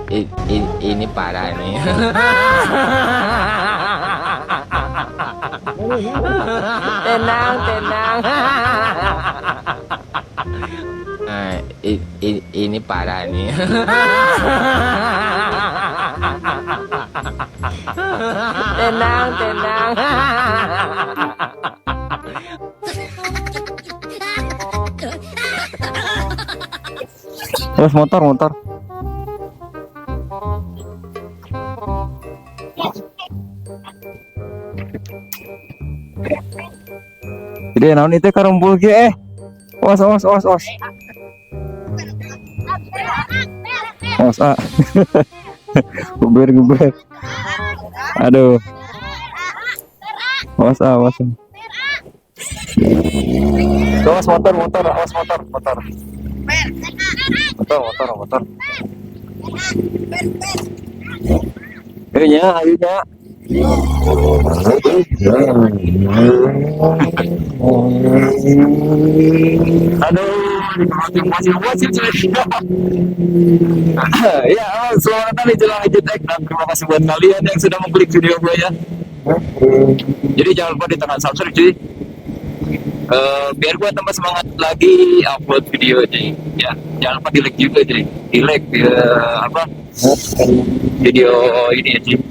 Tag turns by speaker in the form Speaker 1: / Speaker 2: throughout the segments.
Speaker 1: Ini parah nih. Tenang, tenang. Ini parah nih. Tenang, tenang.
Speaker 2: Terus motor. Jadi naon itu karumpul ge Os. Os ah. Guber. Aduh. Os. Awas motor. Ayonya. Aduh, masih ya, selamat datang di Jelang Ejtek dan terima kasih buat kalian yang sudah mengklik video gue ya. Jadi jangan lupa ditekan subscribe cuy. Biar gue tambah semangat lagi upload video cuy. Ya, jangan lupa di like juga cuy. Di like video ini ya cuy.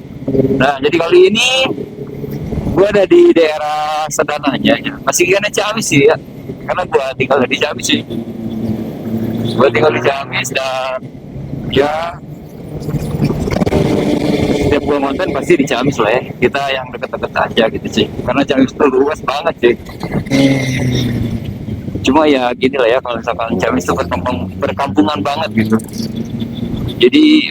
Speaker 2: Nah, jadi kali ini gue ada di daerah Sedana aja ya. Masih kena Ciamis sih ya. Karena gue tinggal di Ciamis sih. Gue tinggal di Ciamis dan ya setiap gue konten pasti di Ciamis lah ya. Kita yang deket-deket aja gitu sih. Karena Ciamis itu luas banget sih. Cuma ya gini lah ya, kalau misalkan Ciamis itu perkampungan banget gitu. Jadi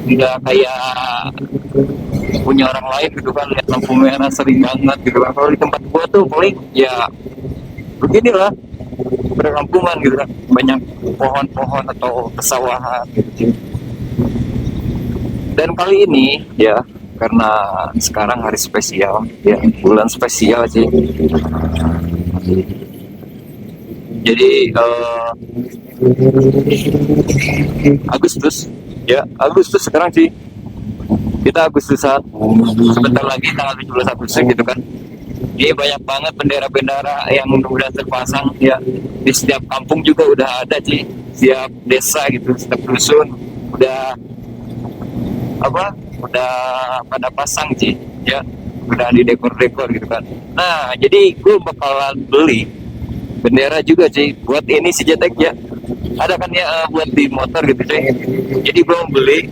Speaker 2: nggak kayak punya orang lain gitu kan, lihat lampu merah sering banget gitu kan. Kalau di tempat gua tuh paling ya beginilah, perkampungan gitu kan, banyak pohon-pohon atau pesawahan gitu. Dan kali ini ya, karena sekarang hari spesial ya, bulan spesial sih, jadi Agustus sekarang sih, kita Agustusan, sebentar lagi tanggal 17 Agustus gitu kan. Ini banyak banget bendera-bendera yang udah terpasang ya, di setiap kampung juga udah ada sih, setiap desa gitu, setiap dusun udah pada pasang sih ya, udah di dekor-dekor gitu kan. Nah, jadi gue bakalan beli bendera juga sih buat ini si Jetek ya. Ada kan ya buat di motor gitu cuy. Jadi gue mau beli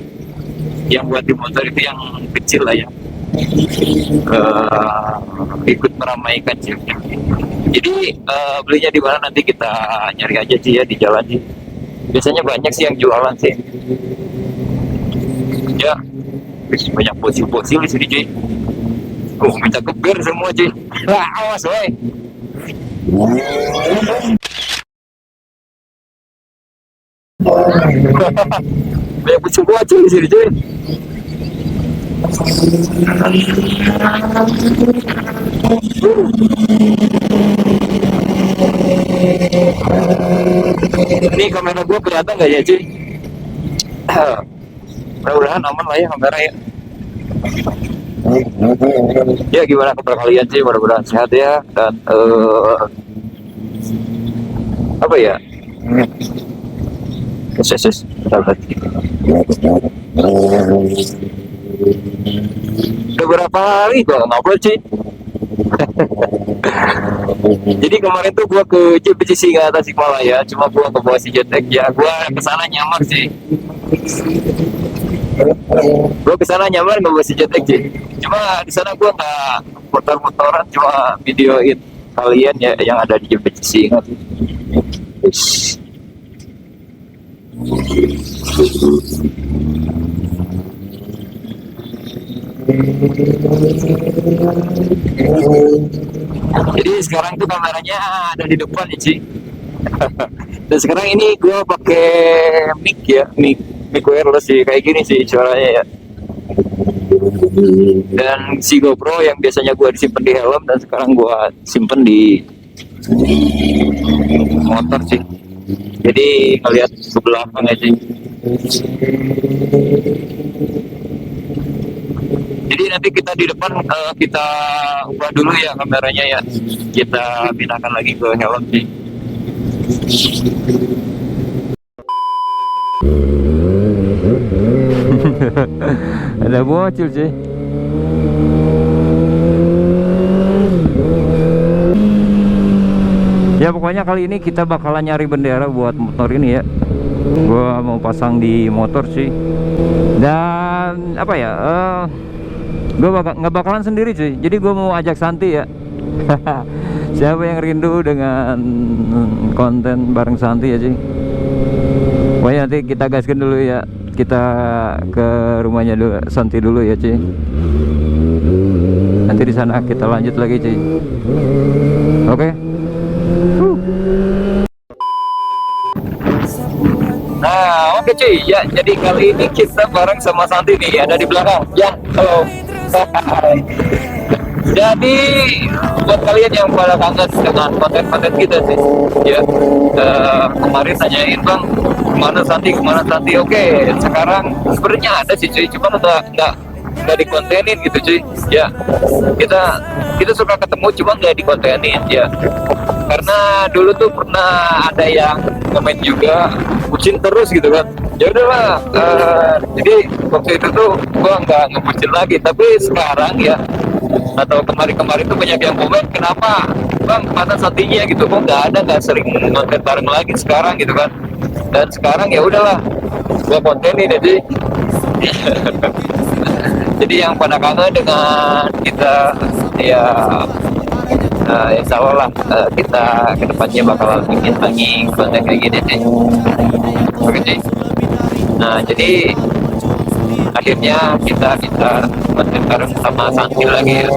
Speaker 2: yang buat di motor itu yang kecil lah ya, ikut meramaikan sih. Jadi belinya di mana nanti kita nyari aja sih ya, di jalan sih. Biasanya banyak sih yang jualan sih. Ya, banyak fosil-fosil di sini cuy. Minta keber semua cuy. Wah, awas woi. Banyak fosil-fosil di sini cuy. Ini kamera gue kelihatan nggak ya cuy? Mudah-mudahan aman lah ya kamera ya. Ya gimana kabar kalian sih, mudah-mudahan sehat ya. Dan apa ya, ses udah berapa hari gua ngupload sih. Jadi kemarin tuh gua ke JPCC ke Tasikmalaya, cuma gua ke bawah si Jetek ya. Gua kesana nyamar sih, gua kesana nyamar nggak bawa si Jetek sih. Cuma di sana gua nggak motor-motoran, cuma videoin kalian ya yang ada di JPCC. Ingat. Jadi sekarang tuh kameranya ada di depan ya Ci. Dan sekarang ini gue pakai mic ya, mic wireless sih, kayak gini sih suaranya ya. Dan si GoPro yang biasanya gue disimpan di helm, dan sekarang gue simpen di motor sih. Jadi ngeliat ke belakang aja. Jadi nanti kita di depan kita ubah dulu ya kameranya ya. Kita pindahkan lagi ke helm sih.
Speaker 1: Ada bocil sih. Ya pokoknya kali ini kita bakalan nyari bendera buat motor ini ya. Gua mau pasang di motor sih. Dan apa ya? Gua nggak bakalan sendiri cuy. Jadi gua mau ajak Santi ya. Siapa yang rindu dengan konten bareng Santi ya cuy? Pokoknya nanti kita gaskan dulu ya. Kita ke rumahnya dulu, Santi dulu ya cuy. Nanti di sana kita lanjut lagi cuy. Oke.
Speaker 2: Nah, oke cuy. Ya, jadi kali ini kita bareng sama Santi nih, ada di belakang. Ya, halo. Jadi buat kalian yang pada kangen dengan konten-konten kita sih, ya kemarin tanyain bang kemana Santi, oke sekarang sebenarnya ada sih cuy, cuma nggak dikontenin gitu cuy, ya kita suka ketemu cuma nggak dikontenin ya, karena dulu tuh pernah ada yang komen juga bucin terus gitu kan, ya udahlah jadi waktu itu tuh gua nggak ngebucin lagi, tapi sekarang ya atau kemarin-kemarin tuh banyak yang komen kenapa bang mana Santinya gitu, kok nggak sering nonton bareng lagi sekarang gitu kan, dan sekarang ya udahlah gua kontenin jadi jadi yang pada kangen dengan kita ya insya Allah lah kita kedepannya bakalan bikin lagi konten kayak gini sih. Oke sih. Nah jadi akhirnya kita konten bareng sama Santi lagi ya.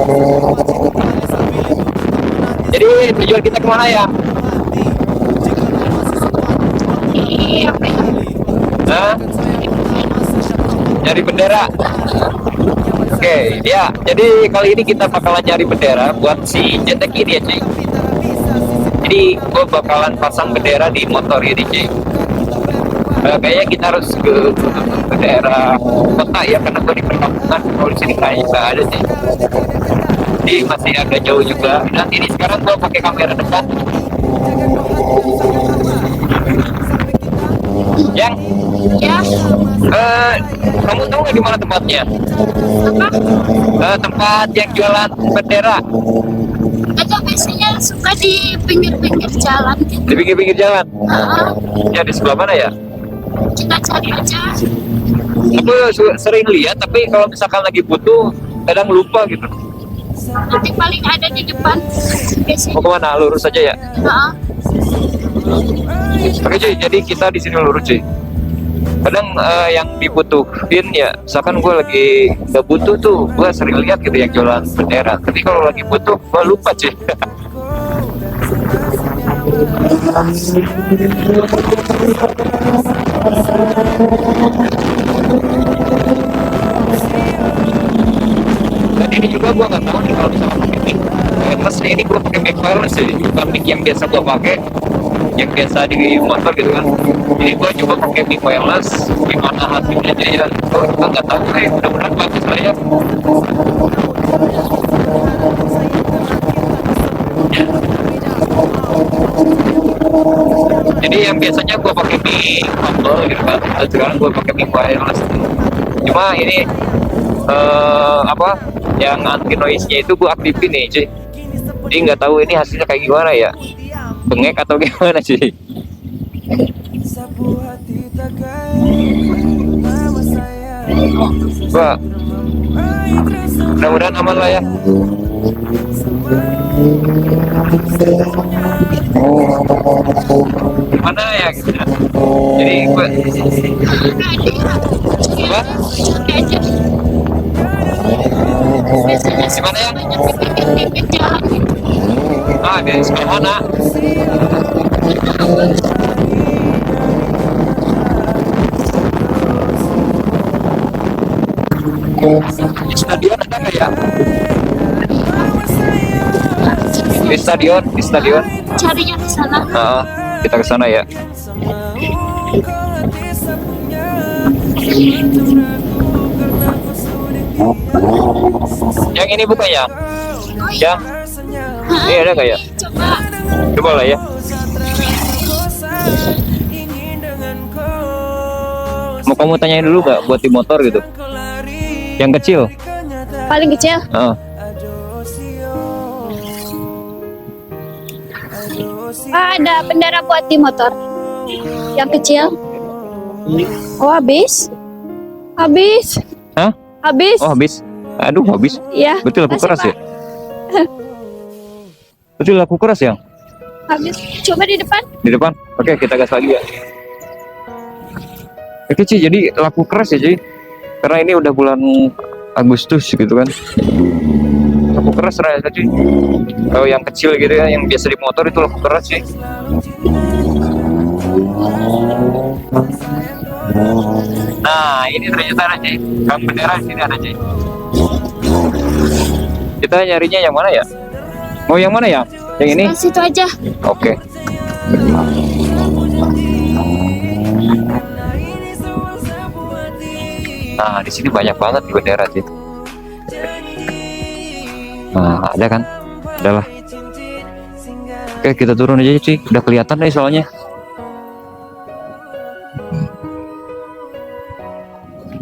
Speaker 2: Jadi tujuan kita kemana ya? Nah, nyari bendera. Oke, ya. Jadi kali ini kita bakalan nyari bendera buat si Jetek ini ya, cuy. Jadi gue bakalan pasang bendera di motor ini, cuy. Kayaknya kita harus ke daerah kota ya, karena gue di perkampungan, kalau di sini kayaknya nggak ada sih. Jadi masih agak jauh juga. Dan ini sekarang gue pakai kamera depan. Yang
Speaker 3: Ya,
Speaker 2: kamu tahu nggak di mana tempatnya?
Speaker 3: apa?
Speaker 2: Tempat yang jualan bendera
Speaker 3: Ada biasanya suka di pinggir-pinggir jalan gitu.
Speaker 2: di pinggir-pinggir jalan.
Speaker 3: Ah,
Speaker 2: Ya di sebelah mana ya?
Speaker 3: kita cari aja.
Speaker 2: Aku sering lihat, tapi kalau misalkan lagi butuh kadang lupa gitu.
Speaker 3: Nanti paling ada di depan. Biasanya.
Speaker 2: Mau kemana? Lurus aja ya.
Speaker 3: Ah,
Speaker 2: Oke cuy, jadi kita di sini lurus cuy. Kadang yang dibutuhin ya, misalkan gue lagi nggak butuh tuh, gue sering lihat gitu yang jualan bendera. Tapi kalau lagi butuh, gue lupa cuy. Dan ini juga gue nggak tahu nih kalau misalkan pakai mic wireless ini, gue pakai mic wireless sih, bukan mic yang biasa gue pakai, yang biasa di motor gitu kan. Jadi gue coba pakai mic wireless, gimana hasilnya aja ya, gue juga nggak tahu sih, mudah-mudahan bagus lah ya. Jadi yang biasanya gue pakai mic motor gitu kan, dan sekarang gue pakai mic wireless. Cuma ini apa yang anti noise nya itu gue aktifin nih cuy, jadi nggak tahu ini hasilnya kayak gimana ya, bengek atau gimana sih. Wah, mudah-mudahan aman lah ya. Gimana ya gitu ya. Jadi gue apa?
Speaker 3: biasanya
Speaker 2: Gimana ya?
Speaker 3: banyak di pinggir-pinggir jalan gitu.
Speaker 2: Di sebelah mana? Di stadion ada nggak ya? Di stadion.
Speaker 3: Carinya di sana.
Speaker 2: kita ke sana ya. Yang ini bukan ya? Ya. Ini ada nggak ya?
Speaker 3: Coba.
Speaker 2: Coba lah ya. Mau kamu tanyain dulu nggak buat di motor gitu? Yang kecil.
Speaker 3: Paling kecil.
Speaker 2: Heeh.
Speaker 3: Ada bendera buat di motor. Yang kecil. Oh, habis. Habis.
Speaker 2: Hah?
Speaker 3: Habis.
Speaker 2: Oh habis. Aduh habis.
Speaker 3: Iya.
Speaker 2: Betul aku
Speaker 3: makasih,
Speaker 2: keras
Speaker 3: Pak.
Speaker 2: ya? Betul aku keras ya?
Speaker 3: Habis. Coba di depan.
Speaker 2: Di depan. Oke, kita gas lagi ya. Oke Ci, jadi laku keras ya Ci. Karena ini udah bulan Agustus gitu kan. Laku keras rasa Ci. Kalau yang kecil gitu ya, yang biasa di motor itu laku keras sih. Nah, ini ternyata ada Ci. Kang bendera di sini ada Ci. Kita nyarinya yang mana ya? Mau yang mana ya? Yang ini?
Speaker 3: Di situ aja.
Speaker 2: Oke. Nah, di sini banyak banget di bendera sih. Nah, ada kan? Adalah. Oke, kita turun aja sih. Udah kelihatan deh soalnya.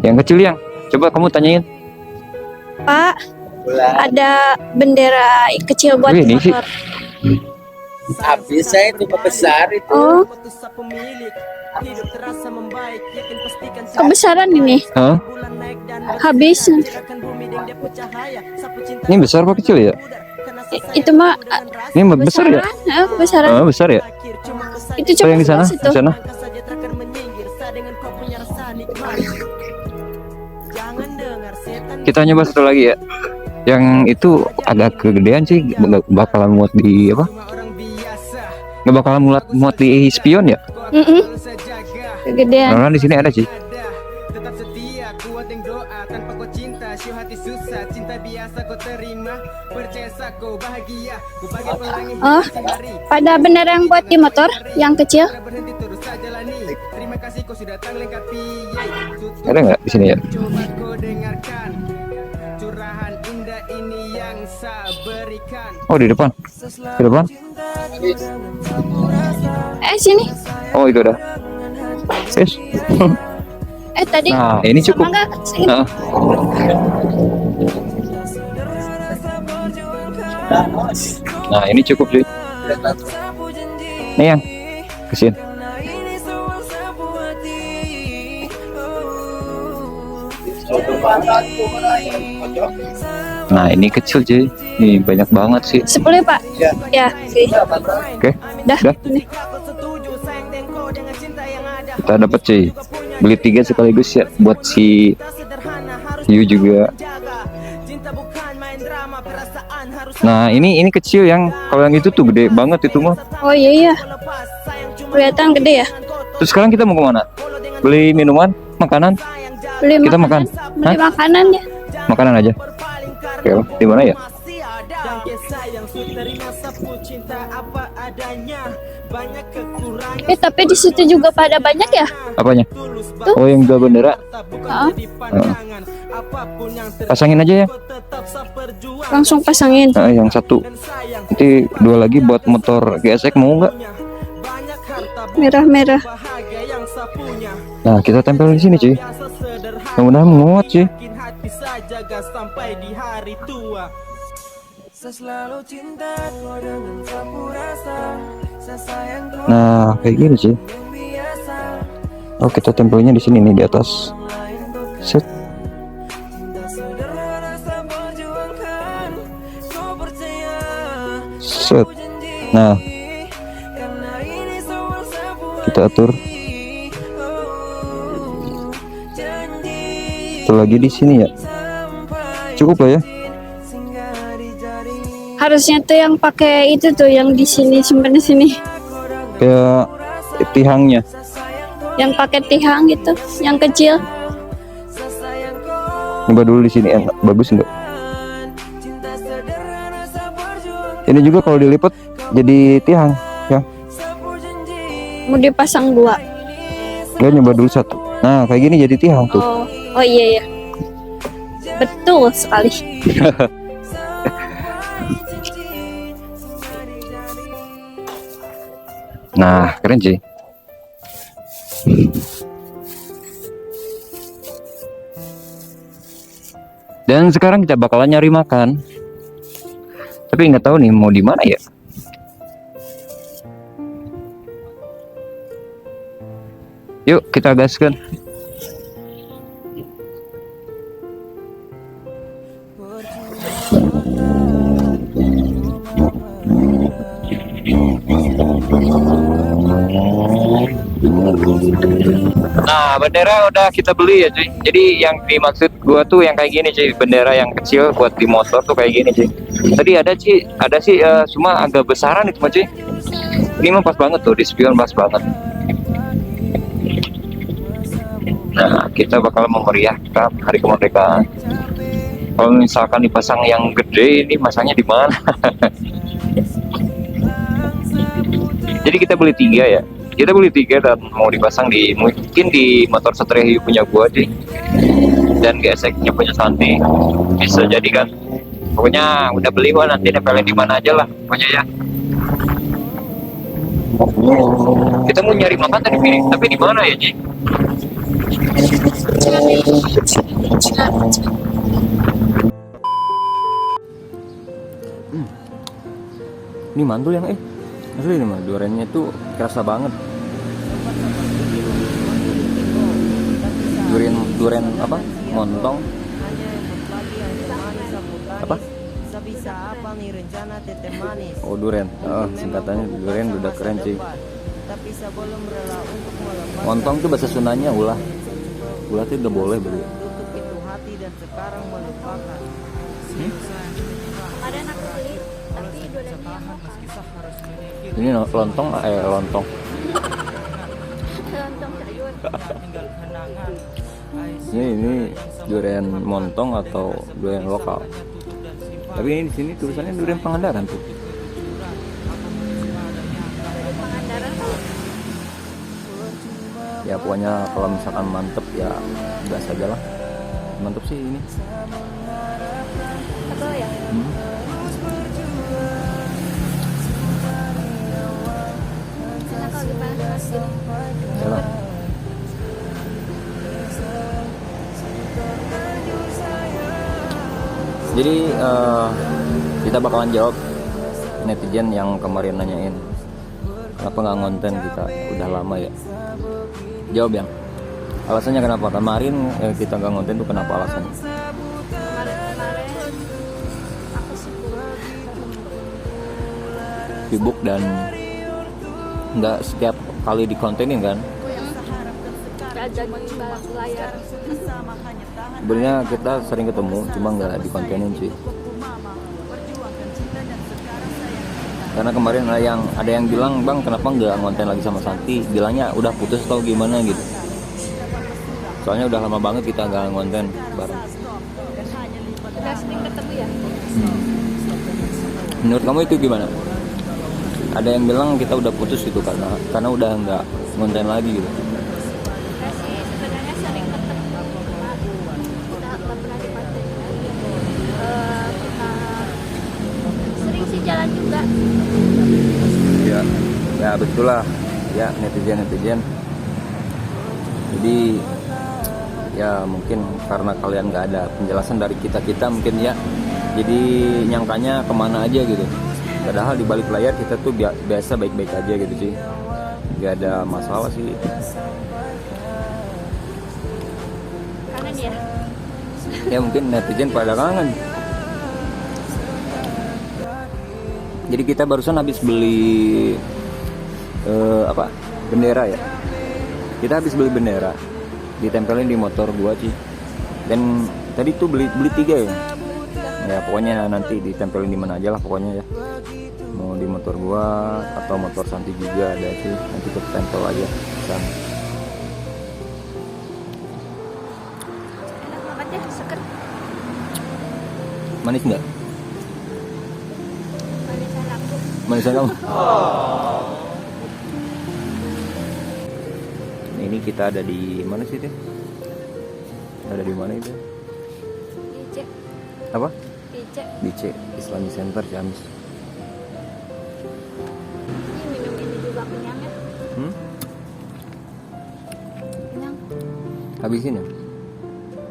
Speaker 2: Yang kecil yang, coba kamu tanyain.
Speaker 3: Pak, ada bendera kecil buat
Speaker 2: Wih,
Speaker 3: di
Speaker 2: ini sih.
Speaker 3: motor.
Speaker 4: Habis saya itu besar itu.
Speaker 3: Oh, kebesaran ini.
Speaker 2: Hah?
Speaker 3: Habis.
Speaker 2: Ini besar apa kecil ya?
Speaker 3: Itu mah
Speaker 2: Ini besar ya?
Speaker 3: kebesaran.
Speaker 2: Oh, besar ya?
Speaker 3: Itu
Speaker 2: Oh,
Speaker 3: cuma
Speaker 2: yang di sana?
Speaker 3: sebelas itu.
Speaker 2: Di sana? Kita nyoba satu lagi ya. Yang itu agak kegedean sih, nggak bakalan muat di apa? Nggak bakalan muat di spion ya?
Speaker 3: Kegedean.
Speaker 2: Karena di sini ada sih.
Speaker 4: Tetap setia, kuat yang doa tanpa kau cinta, syuh hati susah, cinta biasa kau terima, percaya kau bahagia, ku bagai pelangi
Speaker 3: Oh, pada bendera yang buat di motor, yang kecil.
Speaker 4: berhenti terus saja jalani. Terima kasih kau sudah datang lengkapi.
Speaker 2: Ada nggak di sini ya?
Speaker 4: Coba kau dengarkan curahan indah ini yang saya berikan.
Speaker 2: Oh di depan, di depan.
Speaker 3: Sini.
Speaker 2: Oh itu ada. Yes.
Speaker 3: Tadi.
Speaker 2: Nah ini cukup.
Speaker 3: Sama nggak? Sini.
Speaker 2: Nah. Nah ini cukup sih. Nih yang kesini. Nah ini kecil cuy. Nih banyak banget sih.
Speaker 3: 10 Pak. Ya, sih.
Speaker 2: Oke.
Speaker 3: Dah.
Speaker 2: Dah.
Speaker 3: Nih.
Speaker 2: Kita dapat cuy. Beli 3 sekaligus ya buat si Yu juga. Nah ini kecil yang kalau yang itu tuh gede banget itu mah.
Speaker 3: Oh iya. Kelihatan gede ya.
Speaker 2: Terus sekarang kita mau kemana? Beli minuman, makanan,
Speaker 3: Beli
Speaker 2: Kita
Speaker 3: makanan.
Speaker 2: makan.
Speaker 3: Beli
Speaker 2: Hah?
Speaker 3: makanan ya.
Speaker 2: makanan aja. Oke, di mana ya?
Speaker 3: Tapi di situ juga pada banyak ya.
Speaker 2: Apanya?
Speaker 3: Tuh.
Speaker 2: Oh yang jual bendera.
Speaker 3: Heeh.
Speaker 2: Pasangin aja ya.
Speaker 3: Langsung pasangin.
Speaker 2: Nah, yang satu. Nanti 2 lagi buat motor GSX mau nggak?
Speaker 3: Merah-merah.
Speaker 2: Nah kita tempel di sini cuy. Mudah-mudahan muat sih. Nah kayak gini sih. Oh kita tempelnya di sini nih di atas. Set. Set. Nah kita atur. Itu lagi di sini ya. Cukup lah ya.
Speaker 3: Harusnya tuh yang pakai itu tuh yang di sini simpan di sini.
Speaker 2: Kayak tihangnya.
Speaker 3: Yang pakai tihang gitu, yang kecil.
Speaker 2: Coba dulu di sini enak, bagus enggak? Ini juga kalau dilipat jadi tiang ya.
Speaker 3: Mau dipasang 2.
Speaker 1: Lo nyoba dulu satu. Nah, kayak gini jadi tiang tuh.
Speaker 3: Oh iya ya. Betul sekali.
Speaker 1: Nah, keren sih. Dan sekarang kita bakalan nyari makan. Tapi nggak tahu nih mau di mana ya. Yuk kita gaskan.
Speaker 2: Nah, bendera udah kita beli ya cuy. Jadi yang dimaksud gua tuh yang kayak gini cuy, bendera yang kecil buat di motor tuh kayak gini cuy. Tadi ada sih cuma agak besaran itu mah cuy. Ini mah pas banget tuh, di spion pas banget. Nah, kita bakal memeriahkan hari kemerdekaan. Kalau misalkan dipasang yang gede, ini masangnya di mana? Jadi kita beli 3 ya. Kita beli 3 dan mau dipasang di mungkin di motor Satria Hiu punya gua aja. Dan GSX-nya punya Santi. Bisa jadi kan. Pokoknya udah beli gua, nanti nempelin di mana aja lah pokoknya ya. Kita mau nyari makan tadi, tapi di mana ya, Ji?
Speaker 1: Ini mantul yang asli ini mah duriannya tuh kerasa banget. Durian apa? Montong. Apa? Oh, durian. Singkatannya durian udah keren sih. Montong tuh bahasa Sundanya ulah. Ulah tuh udah boleh beli.
Speaker 3: Ada anak beli, tapi duriannya makan.
Speaker 1: Ini lontong.
Speaker 3: Lontong sayur.
Speaker 1: Ini durian montong atau durian lokal. Tapi ini di sini tulisannya durian Pangandaran tuh.
Speaker 3: Pangandaran tuh.
Speaker 1: Ya pokoknya kalau misalkan mantep ya gas aja lah. Mantep sih ini.
Speaker 3: Apa ya? Enak kalau dipanas gini.
Speaker 1: Yalah. Jadi kita bakalan jawab netizen yang kemarin nanyain kenapa nggak ngonten kita udah lama ya. Jawab yang alasannya kenapa kemarin kita nggak ngonten tuh kenapa alasannya?
Speaker 3: Kemarin aku
Speaker 1: Sibuk dan nggak setiap kali dikontenin kan.
Speaker 3: nggak jadi balap layar.
Speaker 1: Sebenarnya kita sering ketemu cuma nggak dikontenin sih. Karena kemarin ada yang bilang, bang kenapa nggak ngonten lagi sama Santi, bilangnya udah putus atau gimana gitu. Soalnya udah lama banget kita nggak ngonten bareng.
Speaker 3: Udah sering ketemu ya.
Speaker 1: Menurut kamu itu gimana? Ada yang bilang kita udah putus gitu karena udah nggak ngonten lagi gitu.
Speaker 3: Enggak sih, sebenarnya sering ketemu. Udah nggak pernah dipaten. Kita sering sih jalan juga.
Speaker 1: Ya betul lah ya netizen. Jadi ya mungkin karena kalian nggak ada penjelasan dari kita mungkin ya. Jadi nyangkanya kemana aja gitu. Padahal di balik layar kita tuh biasa baik-baik aja gitu sih. Gak ada masalah sih.
Speaker 3: Kangen ya.
Speaker 1: Ya mungkin netizen pada kangen. Jadi kita barusan habis beli bendera ya. Kita habis beli bendera, ditempelin di motor gua sih. Dan tadi tuh beli 3 ya. Ya pokoknya nanti ditempelin di mana aja lah pokoknya ya. Mau di motor gua atau motor Santi juga ada sih. Nanti kita tempel aja sana.
Speaker 3: Enak banget ya, seger.
Speaker 1: Manis nggak?
Speaker 3: Manisan aku.
Speaker 1: Manisan kamu? ini kita ada di mana sih teh? Ada di mana itu?
Speaker 3: DJ.
Speaker 1: Apa?
Speaker 3: DJ.
Speaker 1: Di C Islamic Center Ciamis.
Speaker 3: Ini minum ini juga kenyang ya. Kenyang.
Speaker 1: Habisin ya.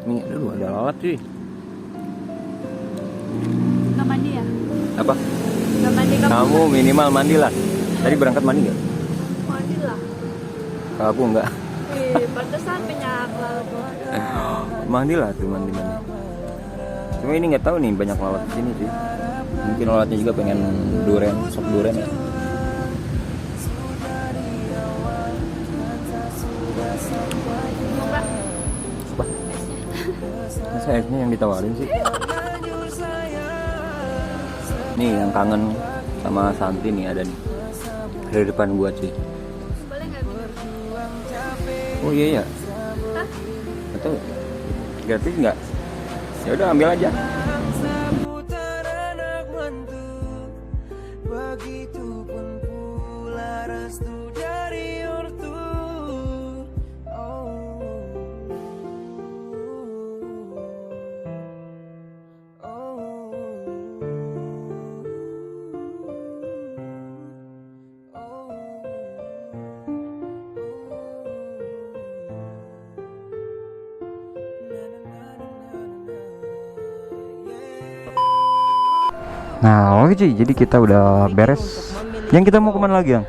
Speaker 1: Ini aduh ada lalat sih.
Speaker 3: Nggak mandi ya?
Speaker 1: Apa?
Speaker 3: Nggak mandi
Speaker 1: Kamu minimal mandi lah. Tadi berangkat mandi nggak?
Speaker 3: mandi lah.
Speaker 1: Kalau aku nggak.
Speaker 3: Pantesan banyak lalat.
Speaker 1: Mandi lah tuh mandi. Cuma ini nggak tahu nih banyak lalat di sini sih. Mungkin lalatnya juga pengen durian, sop durian ya.
Speaker 3: Coba.
Speaker 1: Apa? Masa esnya yang ditawarin sih? Nih yang kangen sama Santi nih ada nih. Ada di depan gua cuy.
Speaker 3: Boleh nggak minum?
Speaker 1: Oh iya ya.
Speaker 3: Hah?
Speaker 1: Atau gratis nggak? Ya udah ambil aja.
Speaker 4: Begitupun pula restu dari ortu.
Speaker 1: Nah oke cuy, jadi kita udah beres. Yang kita mau kemana lagi yang?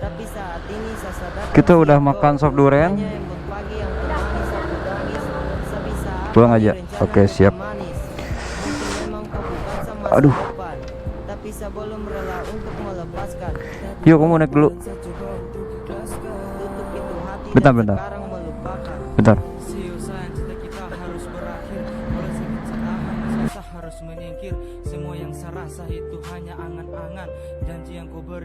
Speaker 1: Kita udah makan sop durian. Pulang aja. Oke siap. Aduh. Yuk kamu naik dulu. Bentar.
Speaker 4: Harus menyingkir semua yang saya rasa itu hanya angan-angan. Janji yang ku beri